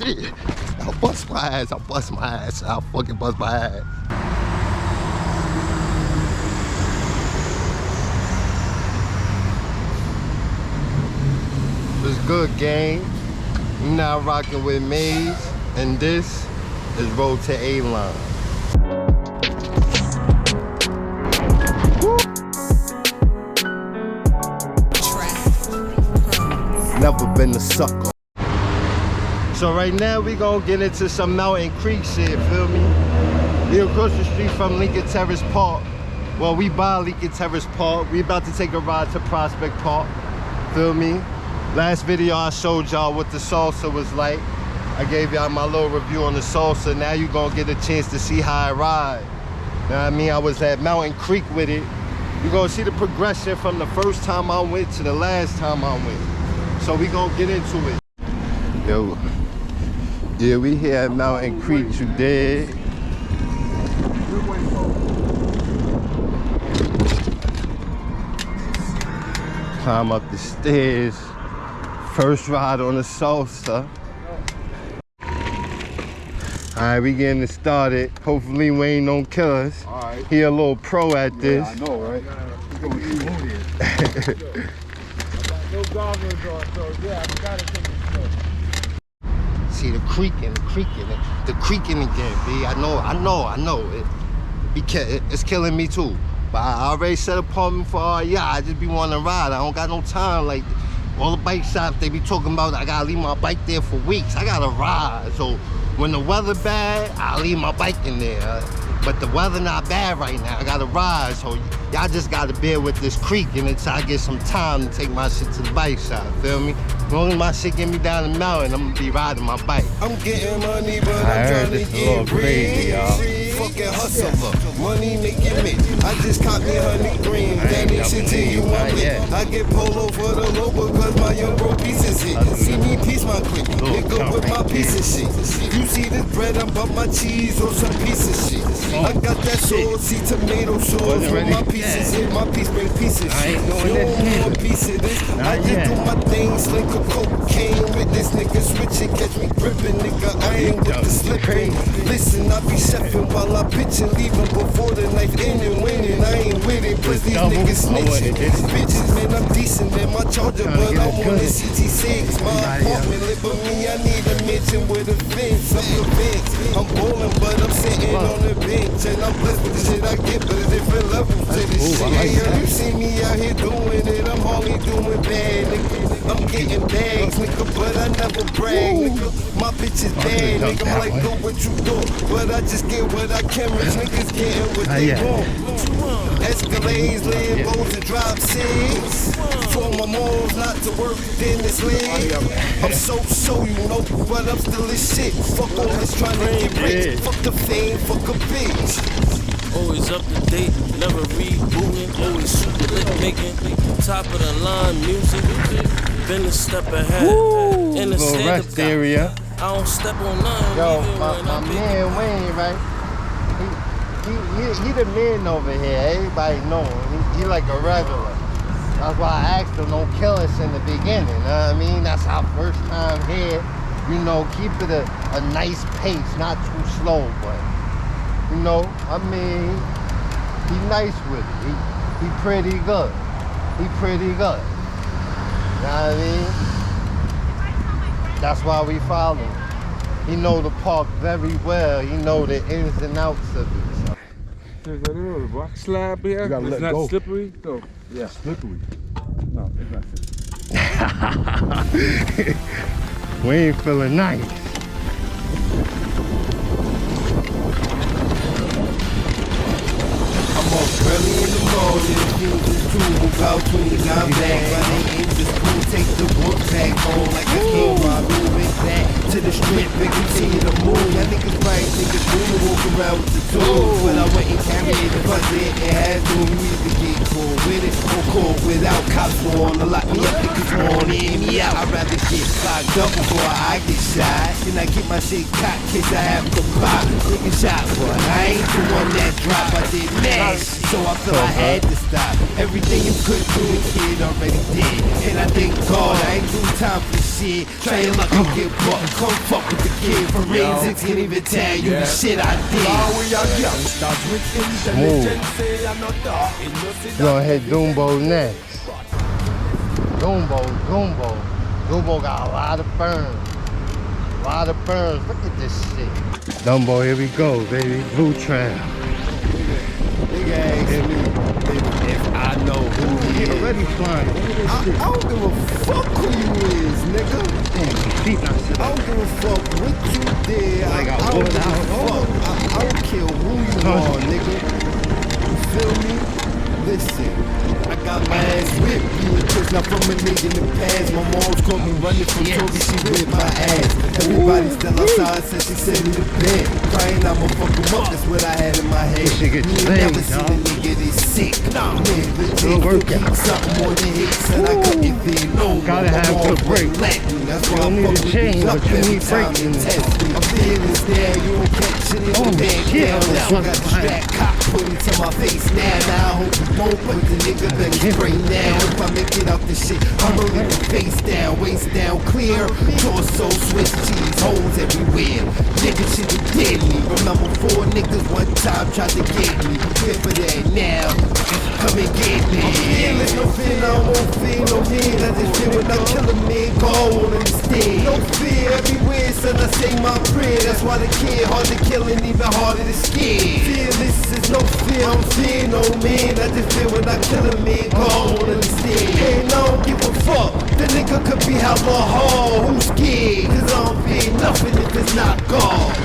shit. I'll bust my ass. I'll bust my ass. I'll fucking bust my ass. It's good, gang. You're now rocking with Maze, and this is Road to A-Line. Never been a sucker. So right now we gonna get into some Mountain Creek shit, feel me? We across the street from Lincoln Terrace Park. Well, we by Lincoln Terrace Park. We about to take a ride to Prospect Park, feel me? Last video I showed y'all what the salsa was like. I gave y'all my little review on the salsa. Now you gonna get a chance to see how I ride. You know what I mean? I was at Mountain Creek with it. You gonna see the progression from the first time I went to the last time I went. So we gonna get into it. Yo, yeah, we here at Mountain Creek, you dig? Climb up the stairs. First ride on the salsa. Alright, we getting it started. Hopefully Wayne don't kill us. Alright. He a little pro at this. Yeah, I know, right? He's going to keep moving. No goggles on, so yeah, I gotta take it slow. See the creaking again, B. I know. It's killing me too. But I already set an appointment for I just be wanting to ride. I don't got no time. Like all the bike shops, they be talking about I gotta leave my bike there for weeks. I gotta ride. So when the weather bad, I leave my bike in there. But the weather not bad right now. I gotta ride. So y'all just gotta bear with this creaking until I get some time to take my shit to the bike shop. Feel me? As long as my shit get me down the mountain, I'm gonna be riding my bike. I'm getting money, but I'm trying to get crazy, y'all. Fucking hustler, money making me. I just caught me honey green. That ain't shit till you want it. I get polo for the low because my young bro piece is it. See me piece my quick, nigga with my piece of shit. You see this bread, I'm about my cheese or some piece of shit. I got that sauce, see tomato sauce with my pieces in. My piece bring pieces. You don't want a piece of this. I just do my thing, slink a cocaine with this nigga switching. Catch me gripping, nigga. I ain't with the slipping. Listen, I be chefing while I pitching, leaving before the knife ending, winning. I ain't with it, plus these niggas snitching. Bitches, man, I'm decent, man. My charger, but I want a CT6. My apartment lit, but me, I need a mansion with a fence. I'm convinced. I'm bowling, but I'm sitting on the bench. And I'm blessed with the shit I get, but a different level to this shit. Hey, yo, you see me out here doing it, I'm hardly doing bad, nigga. I'm getting bags, nigga, but I never brag, nigga. My bitch is bad, nigga. I'm like, do what you do, but I just get what I can. Rich niggas getting what they want. Escalades, Lambos, and drop six. For my moms not to work in this league. I'm so, you know, but I'm still this shit. Fuck all this trying to get rich. Fuck the fame, fuck a bitch. Always up to date, never rebooting, always super lit making, top of the line music, been a step ahead, in the rest area. I don't step on nothing. Yo, my man Wayne, right? He the man over here. Everybody know him. He like a regular. That's why I asked him don't kill us in the beginning. You know what I mean? That's our first time here. You know, keep it a nice pace, not too slow, but you know, I mean, he nice with it. He pretty good. He pretty good. You know what I mean? That's why we follow him. He know the park very well. He know the ins and outs of it. There's a little rock slab here. It's not slippery? No. Yeah, slippery. No, it's not slippery. We ain't feeling nice. Early in the morning, fuses too, about 29 bags. My name is cool, take the book back home like I came while moving back to the strip and continue to move. Y'all niggas probably think it's cool to walk around with the tools, but I went and carried it because it had to. You either get cool with it or cool without. Cops wanna lock me up, niggas wanna aim me out. I'd rather get locked up before I get shot, and I keep my shit cocked in case I have to pop. Nigga shot, but I ain't the one that drop. I did mash. So I feel I had to stop. Everything you could do, a kid already did. And I thank God I ain't do time for shit. shit. Try your luck and get bucked. Come fuck with the kid. Forensics can't even tell you the shit I did. We're gonna hit Dumbo next. Dumbo. Dumbo got a lot of burns. A lot of burns. Look at this shit. Dumbo, here we go, baby. Blue Trail. Nigga asked me if I know who he is. Already flying. I don't give a fuck who you is, nigga. Damn, feet not shit. I don't give a fuck what you did. Like I don't give a fuck. I don't care who you are, nigga. You feel me? Listen, I got my ass whipped. You a bitch, not from a nigga in the past. My mom's caught me running from Toby, she whipped my ass. Everybody still outside since she sent me to bed. Crying, I'ma fuck him up, that's what I had in my head. This shit get You laid, never seen a nigga this sick. Nah, man, Good workout. something more than hits, and I couldn't feel no more. Gotta have good break. That's You why don't I'm need a fucking chain, up but you every need time break in you it. test me. I'm feeling there, you don't catch it in Oh, the bag shit. down. That's why I got the strap cop put it to my face now. Now I hope you won't, but the nigga better spray now. If I make it out the shit, I'ma leave the face down, waist down, clear. Torso, Swiss cheese, holes everywhere. Nigga shit was deadly. Remember 4 niggas one time tried to get me. Here for that now. Come and get me. I'm feeling no fear, I won't feel no pain. I just feel when I kill a man, go on instead. No fear everywhere, son, I say my prayer. That's why the kid hard to kill and even harder to scare. Fearless is no fear, I'm fear no man. I just feel when I kill a man, go on instead. And I don't give a fuck, the nigga could be hella hard. Who's scared? Cause I don't fear nothing if it's not God.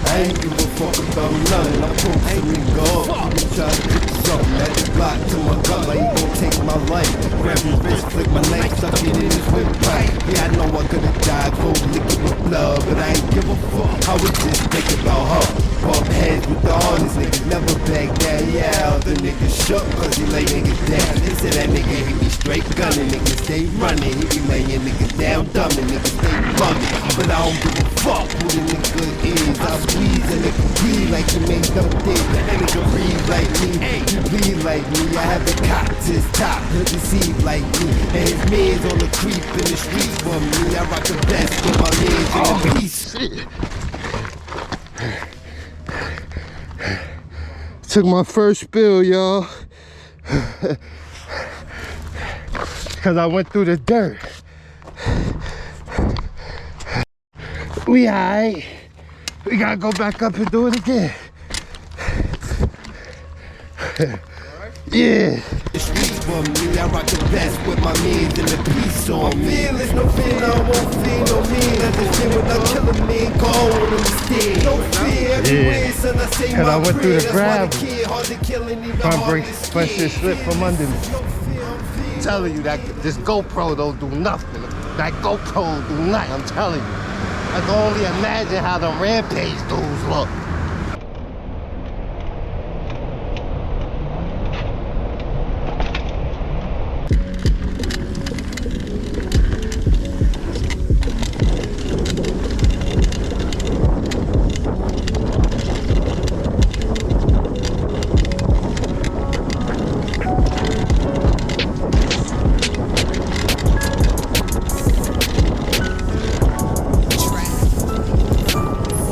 I ain't give a fuck about nothing. I'm posting and go up. You try to get something at the block to my gut, like he gon' take my life. Grab his wrist, flick my knife, stuck it in his whip pipe. Yeah, I know I could've died, cold liquid with blood, but I ain't give a fuck. I was just thinking about her. Bump heads with the hardest niggas, never back down. Yeah, the niggas shook cause he lay niggas down. They said that nigga he be straight gunning, niggas stay running. He be laying niggas down dumbing, niggas stay bugging. But I don't give a fuck who the nigga is. I squeeze a nigga breathe like you made no dick. That nigga breathe like me, you bleed like me. I have the cop to his top, he'll deceive like me. And his man's on the creep in the streets for me. I rock the best with my man's in the peace. Took my first spill, y'all. Cause I went through the dirt. We alright. We gotta go back up and do it again. Yeah. The streets for me, I rock the best with my mans and the peace on me. Fearless, no fear, I won't fear no man. I just feel when I kill a man, go on instead. No fear everywhere, son, I say Cause I went through the That's why gravel. the kid hard to kill and even Front hard brake, to fresh scare. shit slip from under me. No fear, I'm fear. I'm telling you that this GoPro don't do nothing. That GoPro don't do nothing, I'm telling you. I can only imagine how them rampage dudes look.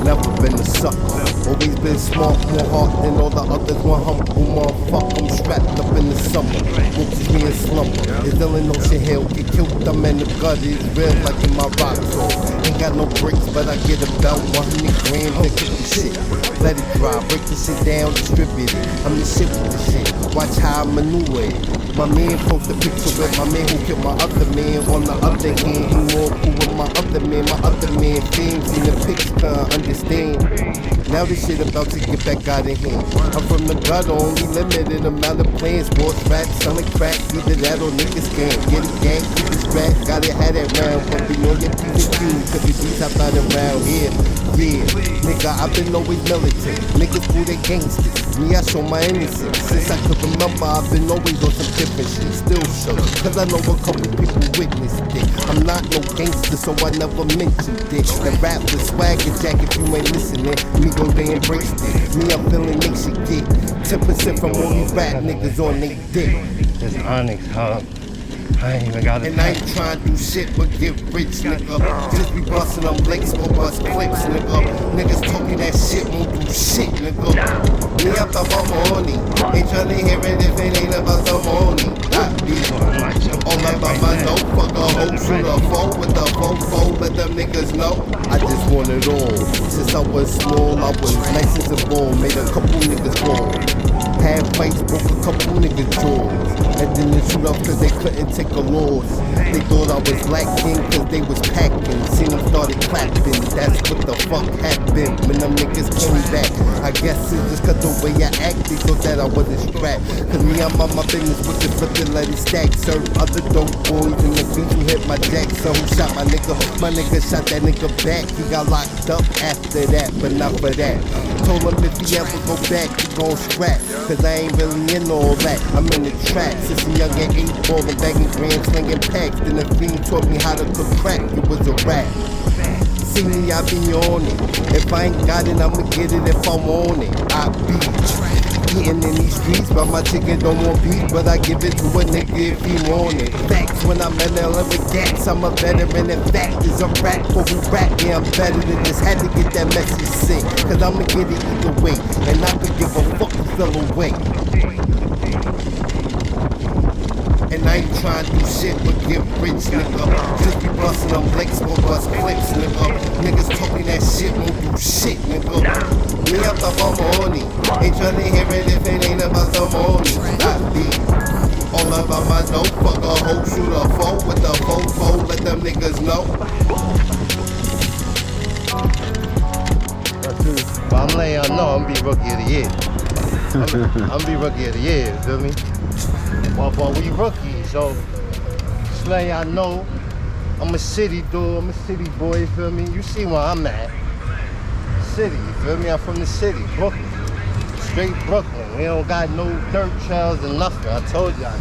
Never been a sucker. Always been smart, more heart than all the others. One humble motherfucker. I'm strapped up in the summer. Books me in slumber. It's Illinois Ocean Hill. Get killed, I'm in the gutter. It's real like in my rock so ain't got no brakes, but I get about 100 grams and cook the shit. Let it dry, break the shit down, distribute it. I'm the shit with the shit. Watch how I maneuver it. My man post a picture with my man who killed my other man. On the other hand, he more cool with my other man. My other man fames in the picture, understand. Now this shit about to get back out of hand. I'm from the gutter, only limited amount of plans. Sports rap, selling crack, either that or niggas scam. Get it gang, keep it scratch, gotta have that round. But be on your P's and Q's, cause the G's hop out around here. Yeah, nigga, I've been always militant. Niggas fool they gangsters. Me, I show my innocence. Since I could remember, I've been always on some different shit. Still show, cause I know a couple people witnessed it. I'm not no gangster, so I never mentioned it. The rap with swagger jack if you ain't listening. Me go, they embraced it. Me, I'm feeling they should get 10% from all these rap niggas on they dick. This Onyx, huh? I ain't even got it. And I ain't trying to do shit but get rich, nigga. Just be busting them links or bust clips, nigga. Niggas talking that shit won't do shit, nigga. Me up the money. Ain't trying to hear it if it ain't about the money. I be all about my note. Fuck a hoe, shoot a foe with the foe. Let them niggas know. I just want it all. Since I was small, I was nice as a ball. Made a couple niggas fall. Had fights, broke a couple niggas' jaws. And then they shoot up cause they couldn't take a loss. They thought I was lacking cause they was packing. Seen them started clapping, that's what the fuck happened when them niggas came back. I guess it's just cause the way I acted, thought that I wasn't strapped. Cause me, I'm on my business with the flip and let it stack. Serve other dope boys in the beat who hit my jack. So who shot my nigga shot that nigga back. He got locked up after that, but not for that. Told him if he ever go back, he gon' scrap. Cause I ain't really in all that, I'm in the trap. Since a young and 8 ball and bagging grams, slinging packs. Then the fiend taught me how to cook crack, it was a rap. See me, I be on it. If I ain't got it, I'ma get it if I want it. I be eating in these streets, but my chicken don't want beef. But I give it to a nigga if he want it. Facts when I'm in LA with gats, I'm a veteran. In fact, is a rap for who rap. Yeah, I'm better than this. Had to get that message sick, cause I'ma get it either way. And I could give a fuck who fell away. And I ain't trying to do shit but get rich, nigga. Just be busting them links or bust clips, nigga. Niggas talking that shit won't do shit, nigga. Me up the money. Ain't trying to hear it if it ain't about the money. I be all about my dope. Fuck a hoe, shoot a foe with the foe. Let them niggas know. But I'm letting y'all know I'm be rookie of the year. I'm be rookie of the year, feel me? Well, we rookies, so just letting y'all know I'm a city dude, I'm a city boy, feel me? You see where I'm at. City, you feel me? I'm from the city, Brooklyn. Straight Brooklyn. We don't got no dirt trails and nothing, I told y'all.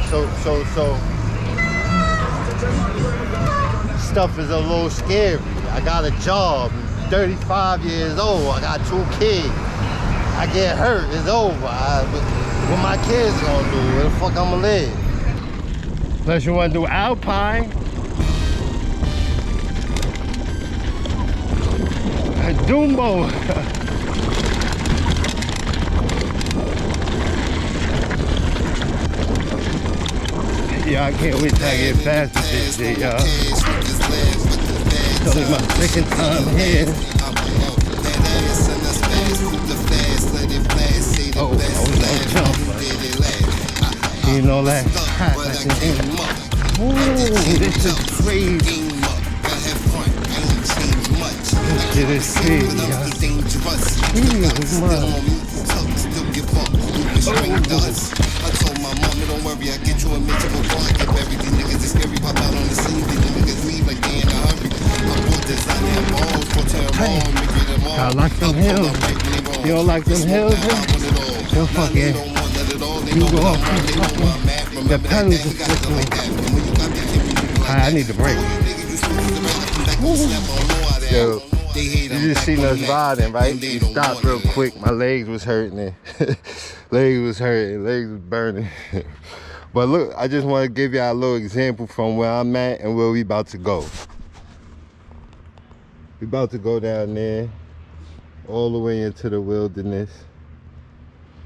So stuff is a little scary. I got a job, I'm 35 years old, I got 2 kids. I get hurt, it's over. What my kids gonna do? Where the fuck I'ma live? Unless you wanna do Alpine. Dumbo. Yeah, I can't wait till I get past this shit, y'all. It's only my second time here. Oh, I was gonna jump, but you know that. Ooh, this is crazy. This shit is crazy, y'all. I told my mom, don't worry, I get you a major before I get buried. These niggas is scary, pop out on the scene. These niggas leave like they in a hurry. I bought designer balls, for terror, make it them all. I like them hills. You don't like them hills? You're fucking. You go off. The pedals are slipping. I need to break. Yo, you just seen us riding, right? We stopped real quick. My legs was hurting. Legs was burning. But look, I just want to give y'all a little example from where I'm at and where we about to go. We about to go down there, all the way into the wilderness,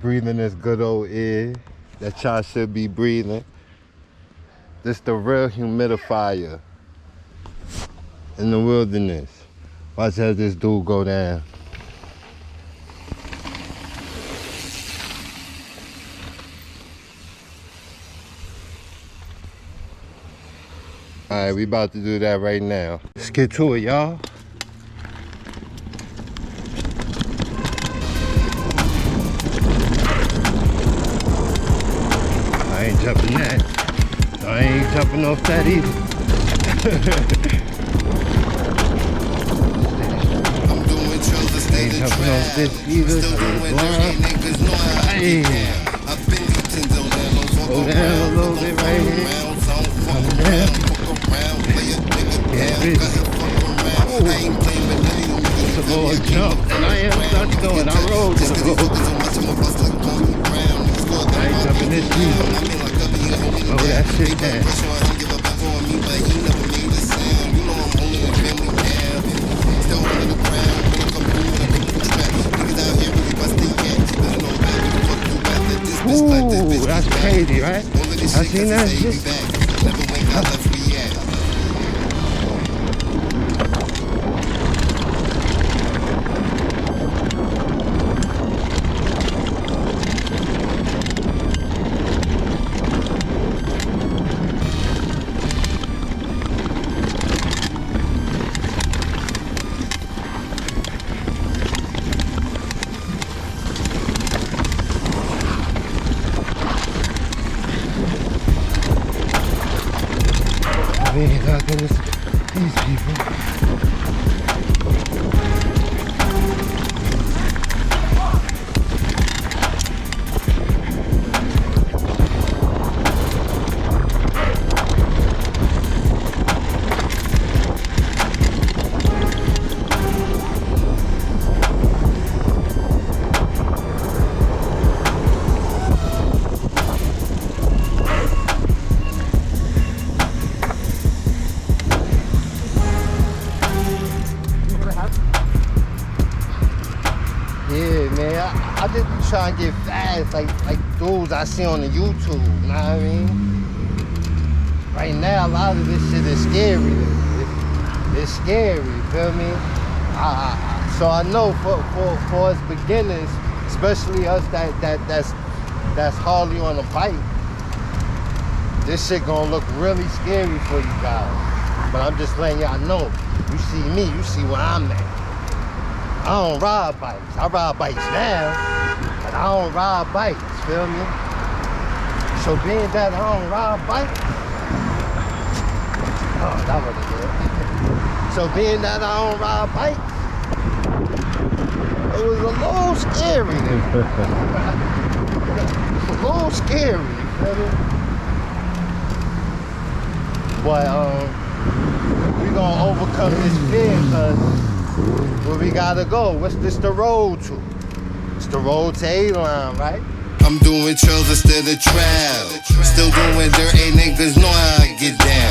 breathing this good old air that y'all should be breathing. This the real humidifier in the wilderness. Watch as this dude go down. All right, we about to do that right now. Let's get to it, y'all. I ain't jumping that. I ain't jumping off that either. ain't helping no bitch either. Still doing dirty, niggas know how I get down. I've been these tens of them, Go down a little bit right here. Come down. Yeah, bitch. It's a little jump, and I am stuck going. I rolled to the road. I ain't jumping this either. Oh, that shit down. Ooh, that's crazy, right? I seen that shit. We ain't got these people. Yeah, man, I just be trying to get fast, like dudes I see on the YouTube, you know what I mean? Right now, a lot of this shit is scary. It's scary, you feel me? So I know for us beginners, especially us that's hardly on a bike, this shit gonna look really scary for you guys. But I'm just letting y'all know, you see me, you see where I'm at. I don't ride bikes. I ride bikes now, but I don't ride bikes, feel me? So being that I don't ride bikes, oh, that was good. So being that I don't ride bikes, it was a little scary then. A little scary, you feel me? But we gonna overcome this fear because where we gotta go? What's this the road to? It's the road to A-Line, right? I'm doing trails instead of travel. Still doing dirt, niggas know how I get down.